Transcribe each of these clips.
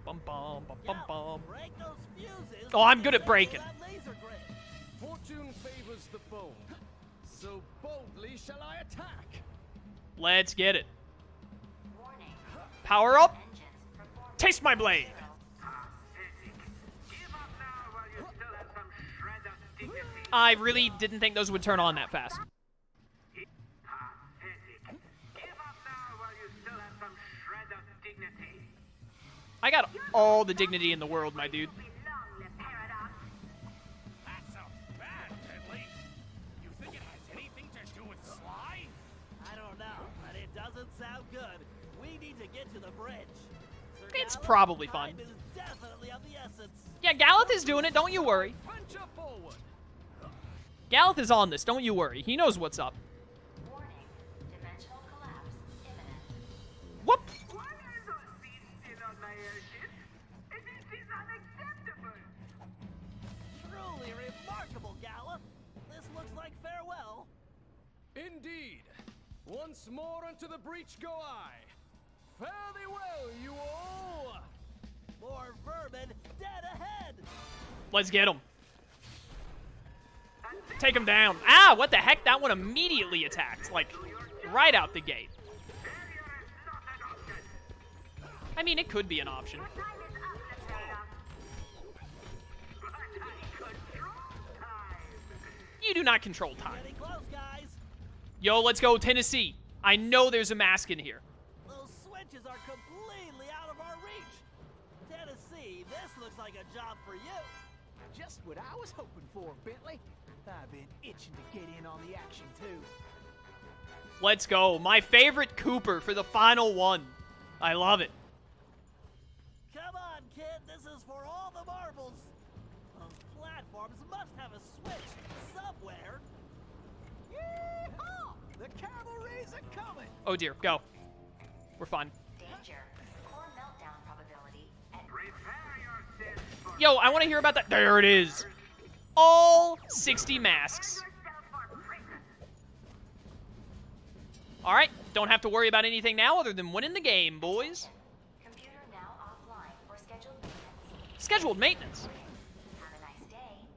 Bum, bum, bum, bum, bum. Break those fuses. Oh, I'm good at breaking. That laser grid. Fortune favors the bold. So boldly shall I attack. Let's get it. Power up. Taste my blade. I really didn't think those would turn on that fast. I got all the dignity in the world, my dude. That sounds bad, Bentley. You think it has anything to do with Sly? I don't know, but it doesn't sound good. We need to get to the bridge. Sir It's Gallup, probably fine. time is definitely of the essence. Yeah, Gallup is doing it, don't you worry. Venture forward. Gallup is on this, don't you worry. He knows what's up. Warning, dimensional collapse imminent. Whoop. Why are those thieves still on my airship? This is unacceptable. Truly remarkable, Gallup. This looks like farewell. Indeed. Once more unto the breach go I. Fare thee well, you all. More vermin dead ahead. Let's get him. Take him down. Ah, what the heck? That one immediately attacked. Like, right out the gate. I mean, it could be an option. You do not control time. Getting close, guys. Yo, let's go, Tennessee. I know there's a mask in here. Those switches are completely out of our reach. Tennessee, this looks like a job for you. Just what I was hoping for, Bentley. I've been itching to get in on the action, too. Let's go. My favorite Cooper for the final one. I love it. Come on, kid. This is for all the marbles. Those platforms must have a switch somewhere. Yeehaw! The cavalry's are coming! Oh dear, go. We're fine. Danger. Core meltdown probability at Yo, I want to hear about that. There it is. All 60 masks. Alright, don't have to worry about anything now other than winning the game, boys. computer now offline for scheduled maintenance. Scheduled maintenance. Have a nice day.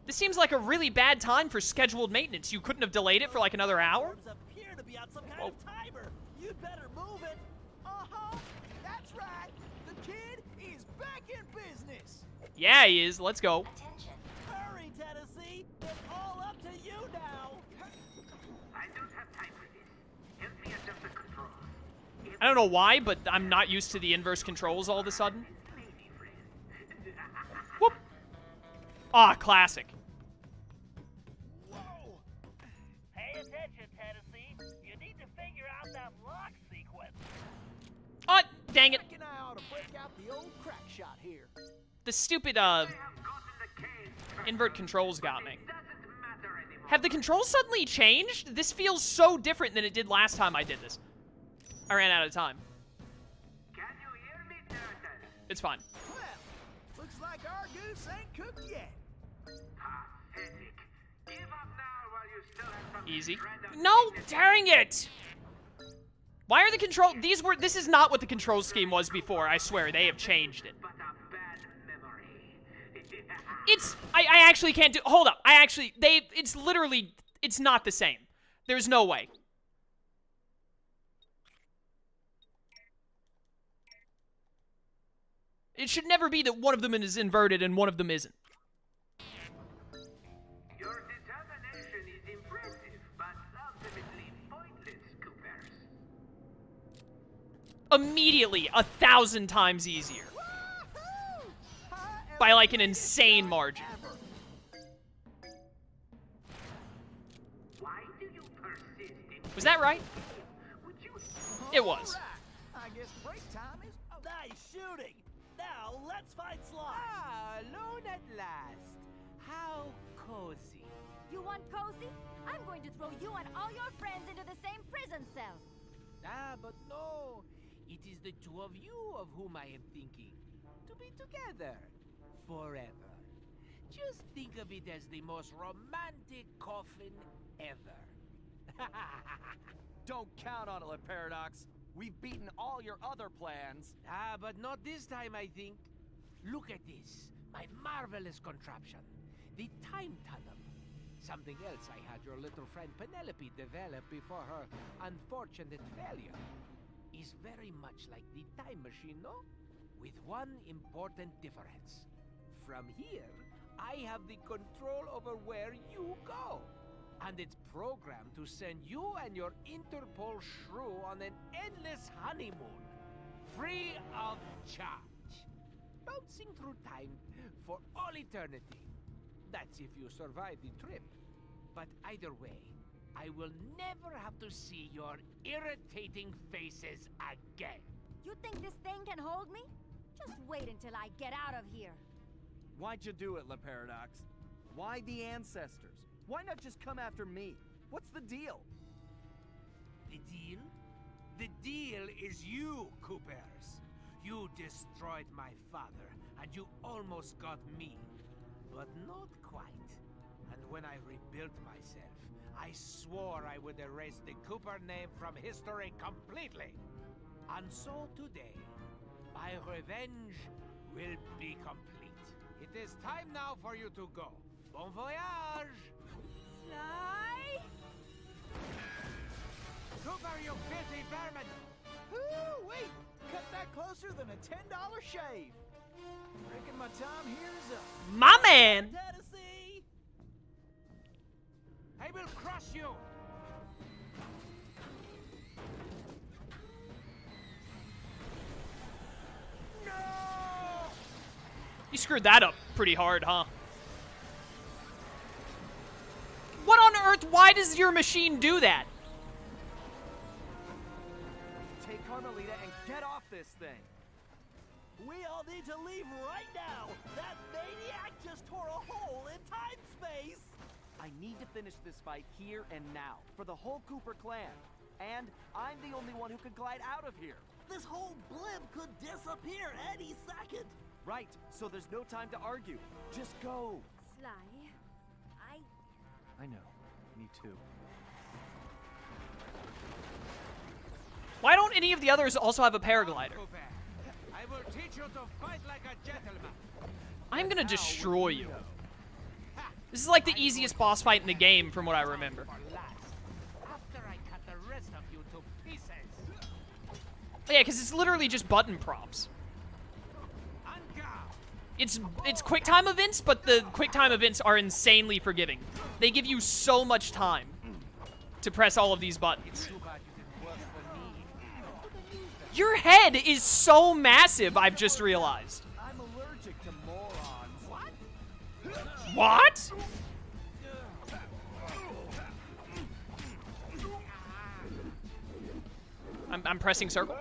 This seems like a really bad time for scheduled maintenance. You couldn't have delayed it for like another hour? Platforms appear to be on some kind of timer. You'd better move it. Uh-huh! That's right! The kid is back in business! Yeah, he is. Let's go. Attention. Hurry, Tennessee. It's all up to you now. I don't have time for this. Help me adjust the controls. I don't know why, but I'm not used to the inverse controls all of a sudden. Maybe, friend. Whoop. Ah, classic. Whoa. Pay attention, Tennessee. You need to figure out that lock sequence. Oh, dang it. Reckon I ought to break out the old crack shot here. The stupid, I have gotten the case. invert controls got me. It doesn't matter anymore. Have the controls suddenly changed? This feels so different than it did last time I did this. I ran out of time. Can you hear me, Turtle? It's fine. Well, looks like our goose ain't cooked yet. Pathetic. Give up now while you still have some Easy. shred of No, dignity. dang it! Why are the control... This is not what the control scheme was before, I swear. They have changed it. But a bad memory. I actually can't do... Hold up. It's literally... It's not the same. There's no way. It should never be that one of them is inverted and one of them isn't. Your determination is impressive, but ultimately pointless, Coopers. Immediately 1,000 times easier. Woohoo! By like an insane margin. Why do you persist in... Was that right? Would you... It was. Alright, I guess break time is... Oh, Nice shooting. Now let's find Sly. alone at last. How cozy. You want cozy? I'm going to throw you and all your friends into the same prison cell. But no. It is the two of you of whom I am thinking. To be together. Forever. Just think of it as the most romantic coffin ever. Don't count on it, Paradox. We've beaten all your other plans. But not this time, I think. Look at this, my marvelous contraption. The time tunnel. Something else I had your little friend Penelope develop before her unfortunate failure. Is very much like the time machine, no? With one important difference. From here, I have the control over where you go. And it's programmed to send you and your Interpol shrew on an endless honeymoon. Free of charge. Bouncing through time for all eternity. That's if you survive the trip. But either way, I will never have to see your irritating faces again. You think this thing can hold me? Just wait until I get out of here. Why'd you do it, La Paradox? Why the ancestors? Why not just come after me? What's the deal? The deal? The deal is you, Coopers. You destroyed my father, and you almost got me. But not quite. And when I rebuilt myself, I swore I would erase the Cooper name from history completely. And so today, my revenge will be complete. It is time now for you to go. Bon voyage! Sly! Cooper, you filthy vermin! Ooh, wait! Cut that closer than a $10 shave. Reckon my time here is up. My man! Tennessee! I will crush you! No! You screwed that up pretty hard, huh? What on earth? Why does your machine do that? Take Carmelita and get off this thing. We all need to leave right now. That maniac just tore a hole in time-space. I need to finish this fight here and now for the whole Cooper clan. And I'm the only one who can glide out of here. This whole blimp could disappear any second. Right, so there's no time to argue. Just go. Sly, I know. Me too. Why don't any of the others also have a paraglider? Cooper, I will teach you to fight like a gentleman. I'm gonna destroy you. This is like the easiest boss fight in the game from what I remember. For last, after I cut the rest of you to pieces. Yeah, because it's literally just button prompts. Anka! It's quick time events, but the quick time events are insanely forgiving. They give you so much time to press all of these buttons. Too bad you didn't work for me. Your head is so massive, I've just realized. I'm allergic to morons. What? What? I'm pressing circle.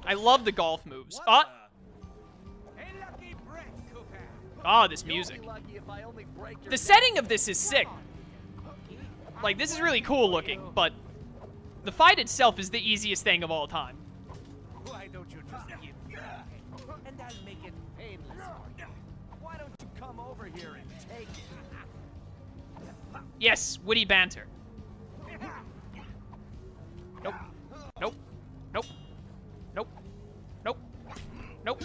I love the golf moves. A lucky break, Cooper. Oh, this music. You'll be lucky if I only break your The setting of this is sick. Like, this is really cool looking, but the fight itself is the easiest thing of all time. Why don't you just give me that? And I'll make it painless for you. Why don't you come over here and take it? Yes, witty banter. Nope. Nope. Nope. Nope. Nope. Nope.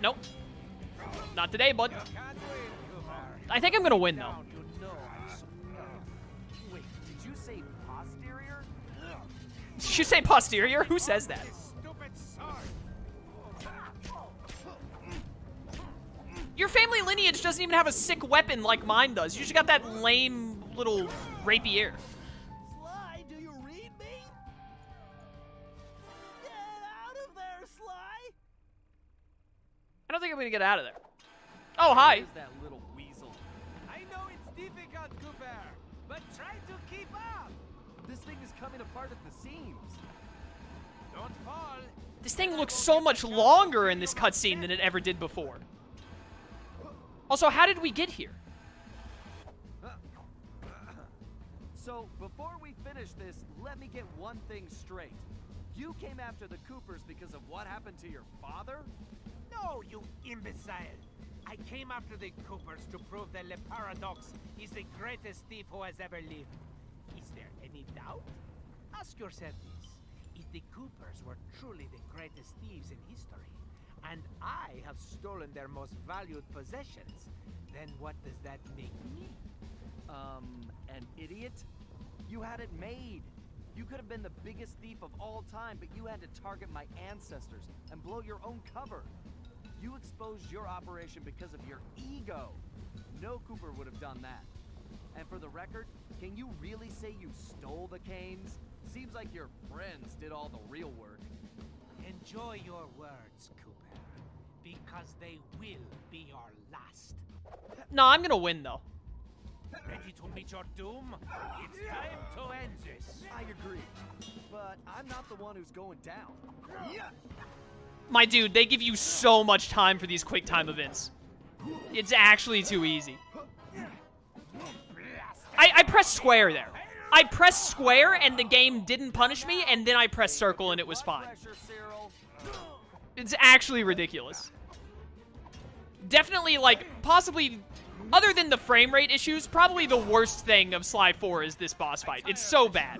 Nope. Not today, bud. Can't win, Cooper. I think I'm gonna win, though. Now you know I'm so Wait, did you say posterior? Did you say posterior? Who says that? this stupid sword. Your family lineage doesn't even have a sick weapon like mine does. You just got that lame little rapier. Sly, do you read me? Get out of there, Sly! I don't think I'm gonna get out of there. Oh, hi. Where's that little weasel? I know it's difficult, Cooper, but try to keep up. This thing is coming apart at the seams. Don't fall. This thing looks so much longer in this cutscene than it ever did before. Also, how did we get here? So, before we finish this, let me get one thing straight. You came after the Coopers because of what happened to your father? No, you imbecile. I came after the Coopers to prove that Le Paradox is the greatest thief who has ever lived. Is there any doubt? Ask yourself this. If the Coopers were truly the greatest thieves in history, and I have stolen their most valued possessions, then what does that make me? An idiot? You had it made. You could have been the biggest thief of all time, but you had to target my ancestors and blow your own cover. You exposed your operation because of your ego. No Cooper would have done that. And for the record, can you really say you stole the canes? Seems like your friends did all the real work. Enjoy your words, Cooper, because they will be your last. No, I'm gonna win though. Ready to meet your doom? It's time to end this. I agree. But I'm not the one who's going down. My dude, they give you so much time for these quick time events. It's actually too easy. I pressed square there. I pressed square and the game didn't punish me, and then I pressed circle and it was fine. It's actually ridiculous. Definitely, like, possibly, other than the frame rate issues, probably the worst thing of Sly 4 is this boss fight. It's so bad.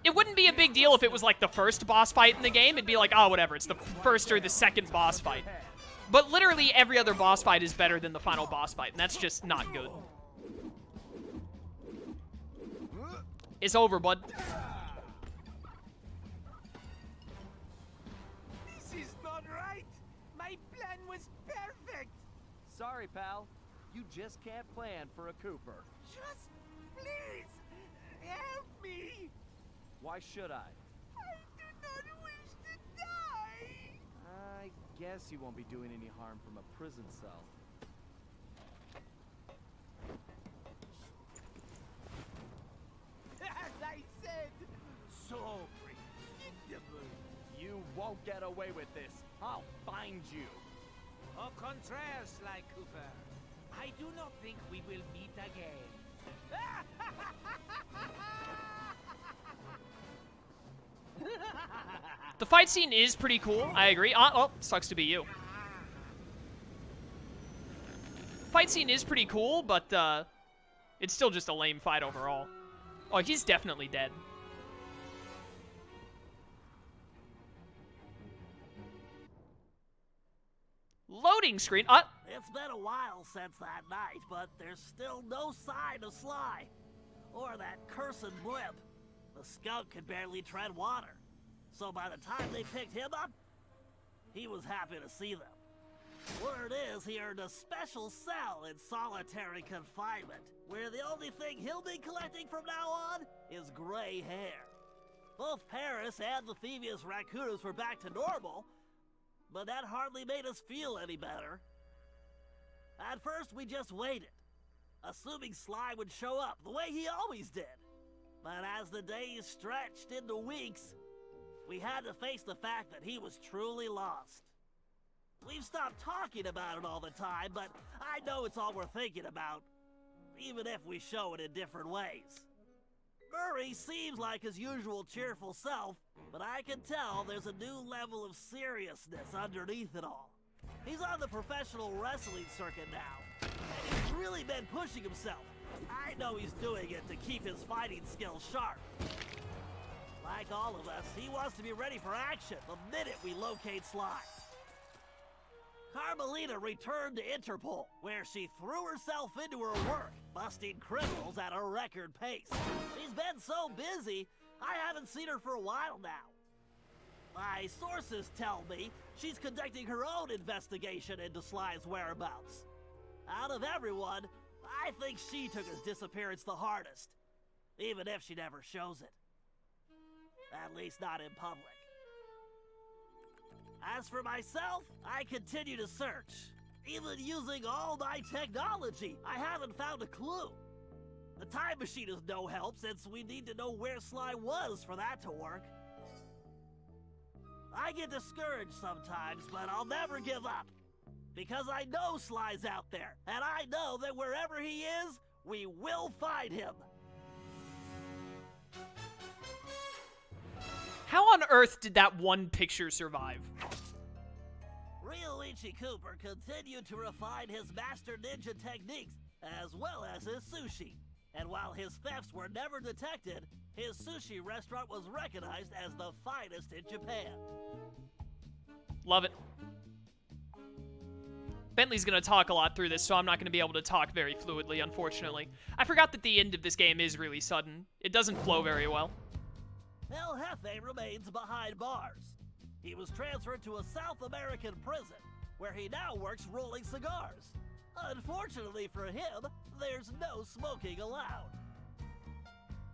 It wouldn't be a big deal if it was, like, the first boss fight in the game. It'd be like, oh, whatever, it's the first or the second boss fight. But literally every other boss fight is better than the final boss fight, and that's just not good. It's over, bud. This is not right. My plan was perfect. Sorry, pal. You just can't plan for a Cooper. Just please help me. Why should I? I do not wish to die. I guess you won't be doing any harm from a prison cell. As I said, so predictable. You won't get away with this. I'll find you. Au contraire, Sly Cooper. I do not think we will meet again. The fight scene is pretty cool, I agree. Oh, sucks to be you. Fight scene is pretty cool, but it's still just a lame fight overall. Oh, he's definitely dead. Loading screen. It's been a while since that night, but there's still no sign of Sly. Or that cursed blimp. The skunk could barely tread water. So by the time they picked him up, he was happy to see them. Word is he earned a special cell in solitary confinement, where the only thing he'll be collecting from now on is gray hair. Both Paris and the Thievius Raccoonus were back to normal, but that hardly made us feel any better. At first, we just waited, assuming Sly would show up the way he always did. But as the days stretched into weeks, we had to face the fact that he was truly lost. We've stopped talking about it all the time, but I know it's all we're thinking about, even if we show it in different ways. Murray seems like his usual cheerful self, but I can tell there's a new level of seriousness underneath it all. He's on the professional wrestling circuit now, and he's really been pushing himself. I know he's doing it to keep his fighting skills sharp. Like all of us, he wants to be ready for action the minute we locate Sly. Carmelita returned to Interpol, where she threw herself into her work, busting criminals at a record pace. She's been so busy, I haven't seen her for a while now. My sources tell me she's conducting her own investigation into Sly's whereabouts. Out of everyone, I think she took his disappearance the hardest, even if she never shows it. At least not in public. As for myself, I continue to search. Even using all my technology, I haven't found a clue. The time machine is no help since we need to know where Sly was for that to work. I get discouraged sometimes, but I'll never give up. Because I know Sly's out there, and I know that wherever he is, we will find him. How on earth did that one picture survive? Ryuichi Cooper continued to refine his master ninja techniques, as well as his sushi. And while his thefts were never detected, His sushi restaurant was recognized as the finest in Japan. Love it. Bentley's going to talk a lot through this, so I'm not going to be able to talk very fluidly, unfortunately. I forgot that the end of this game is really sudden. It doesn't flow very well. El Jefe remains behind bars. He was transferred to a South American prison, where he now works rolling cigars. Unfortunately for him, there's no smoking allowed.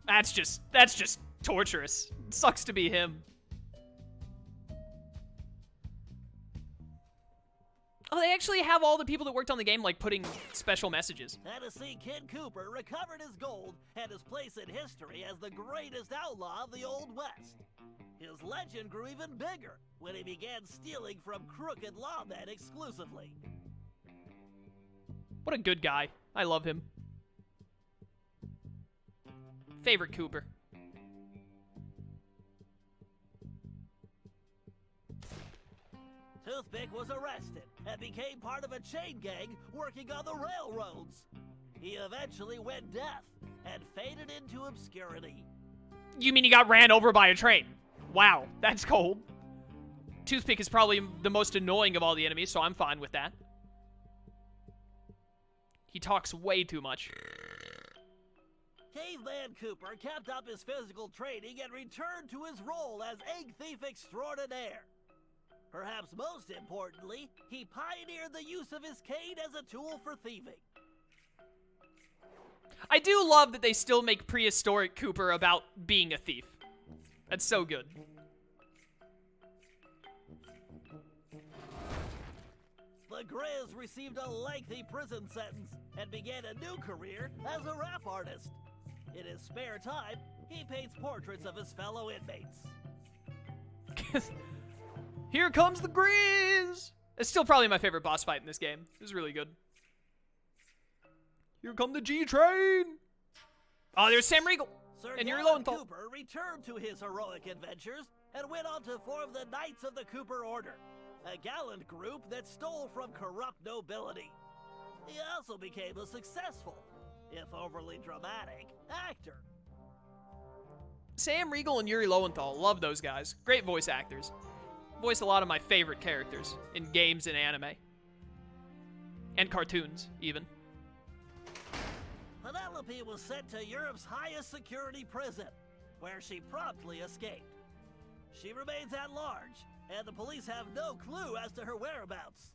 That's just torturous. It sucks to be him. Oh, they actually have all the people that worked on the game, like, putting special messages. Tennessee Kid Cooper recovered his gold and his place in history as the greatest outlaw of the Old West. His legend grew even bigger when he began stealing from crooked lawmen exclusively. What a good guy. I love him. Favorite Cooper. Toothpick was arrested and became part of a chain gang working on the railroads. He eventually went deaf and faded into obscurity. You mean he got ran over by a train? Wow, that's cold. Toothpick is probably the most annoying of all the enemies, so I'm fine with that. He talks way too much. Caveman Cooper kept up his physical training and returned to his role as egg thief extraordinaire. Perhaps most importantly, he pioneered the use of his cane as a tool for thieving. I do love that they still make prehistoric Cooper about being a thief. That's so good. The Grizz received a lengthy prison sentence and began a new career as a rap artist. In his spare time, he paints portraits of his fellow inmates. Here comes the Grizz! It's still probably my favorite boss fight in this game. It was really good. Here come the G-Train! Oh, there's Sam Riegel! Sir And Yuri Gallant Lowenthal. Cooper returned to his heroic adventures and went on to form the Knights of the Cooper Order, a gallant group that stole from corrupt nobility. He also became a successful, if overly dramatic, actor. Sam Riegel and Yuri Lowenthal, love those guys. Great voice actors. Voice a lot of my favorite characters in games and anime. And cartoons, even. Penelope was sent to Europe's highest security prison, where she promptly escaped. She remains at large, and the police have no clue as to her whereabouts.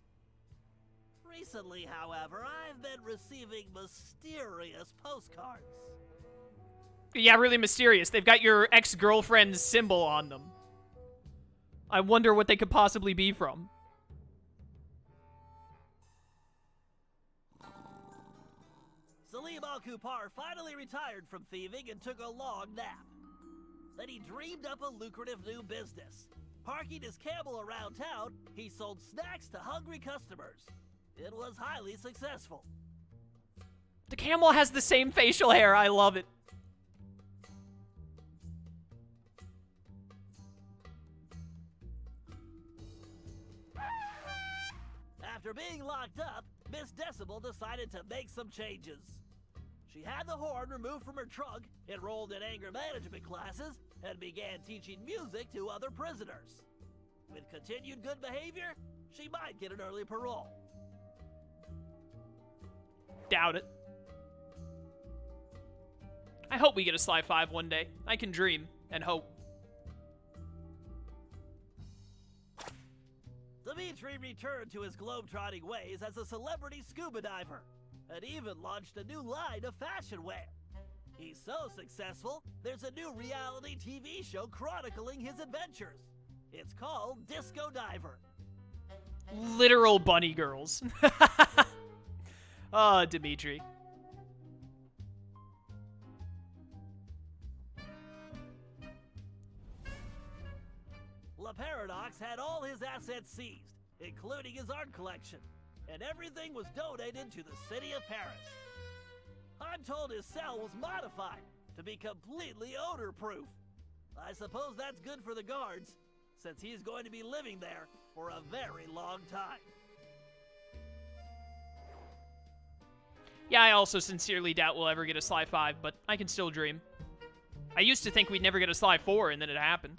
Recently, however, I've been receiving mysterious postcards. Yeah, really mysterious. They've got your ex-girlfriend's symbol on them. I wonder what they could possibly be from. Salim Al-Kupar finally retired from thieving and took a long nap. Then he dreamed up a lucrative new business. Parking his camel around town, he sold snacks to hungry customers. It was highly successful. The camel has the same facial hair. I love it. After being locked up, Miss Decibel decided to make some changes. She had the horn removed from her trunk, enrolled in anger management classes, and began teaching music to other prisoners. With continued good behavior, she might get an early parole. Doubt it. I hope we get a Sly 5 one day. I can dream and hope. Dimitri returned to his globetrotting ways as a celebrity scuba diver, and even launched a new line of fashion wear. He's so successful, there's a new reality TV show chronicling his adventures. It's called Disco Diver. Literal bunny girls. Oh, Dimitri. La Paradox had all his assets seized, including his art collection, and everything was donated to the city of Paris. I'm told his cell was modified to be completely odor-proof. I suppose that's good for the guards, since he's going to be living there for a very long time. Yeah, I also sincerely doubt we'll ever get a Sly 5, but I can still dream. I used to think we'd never get a Sly 4, and then it happened.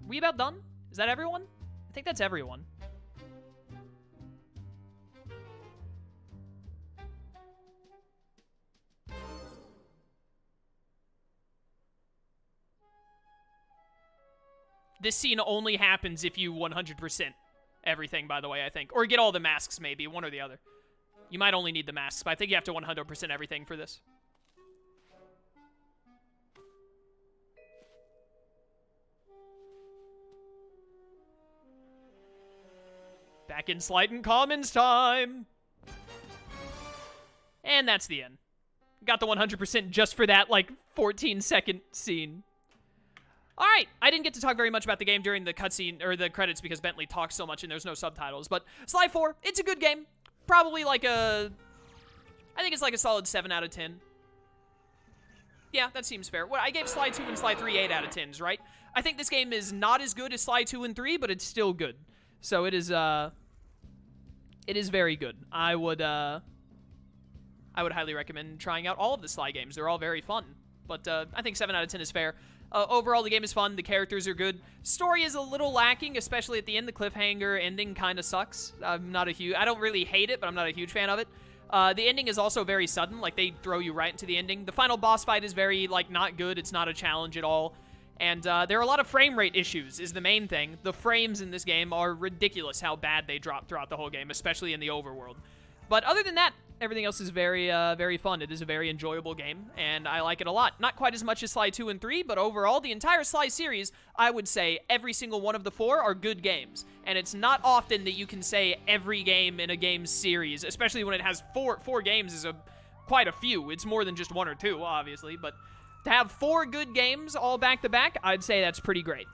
We about done? Is that everyone? I think that's everyone. This scene only happens if you 100% everything, by the way, I think. Or get all the masks, maybe. One or the other. You might only need the masks, but I think you have to 100% everything for this. Back in Slight and Commons time. And that's the end. Got the 100% just for that, like, 14-second scene. All right, I didn't get to talk very much about the game during the cutscene, or the credits, because Bentley talks so much and there's no subtitles. But Sly 4, it's a good game. Probably like a... I think it's like a solid 7 out of 10. Yeah, that seems fair. Well, I gave Sly 2 and Sly 3 8 out of 10s, right? I think this game is not as good as Sly 2 and 3, but it's still good. So it is very good. I would highly recommend trying out all of the Sly games. They're all very fun. But I think 7 out of 10 is fair. Overall, the game is fun. The characters are good. Story is a little lacking, especially at the end. The cliffhanger ending kind of sucks. I don't really hate it, but I'm not a huge fan of it. The ending is also very sudden. Like, they throw you right into the ending. The final boss fight is very, like, not good. It's not a challenge at all. And there are a lot of frame rate issues, is the main thing. The frames in this game are ridiculous how bad they drop throughout the whole game, especially in the overworld. But other than that, everything else is very, very fun. It is a very enjoyable game, and I like it a lot. Not quite as much as Sly 2 and 3, but overall, the entire Sly series, I would say every single one of the 4 are good games. And it's not often that you can say every game in a game series, especially when it has four games is quite a few. It's more than just 1 or 2, obviously, but to have 4 good games all back-to-back, I'd say that's pretty great.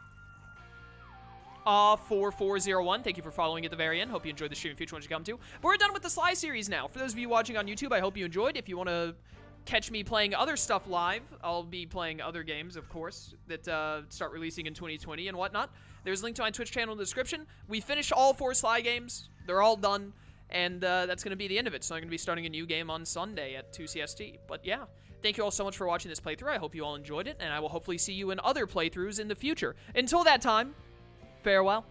4401, thank you for following at the very end. Hope you enjoyed the stream. Future ones you come to. But we're done with the Sly series now. For those of you watching on YouTube, I hope you enjoyed. If you want to catch me playing other stuff live, I'll be playing other games, of course, that start releasing in 2020 and whatnot. There's a link to my Twitch channel in the description. We finished all 4 Sly games. They're all done. And that's going to be the end of it. So I'm going to be starting a new game on Sunday at 2 CST. But yeah, thank you all so much for watching this playthrough. I hope you all enjoyed it. And I will hopefully see you in other playthroughs in the future. Until that time, farewell.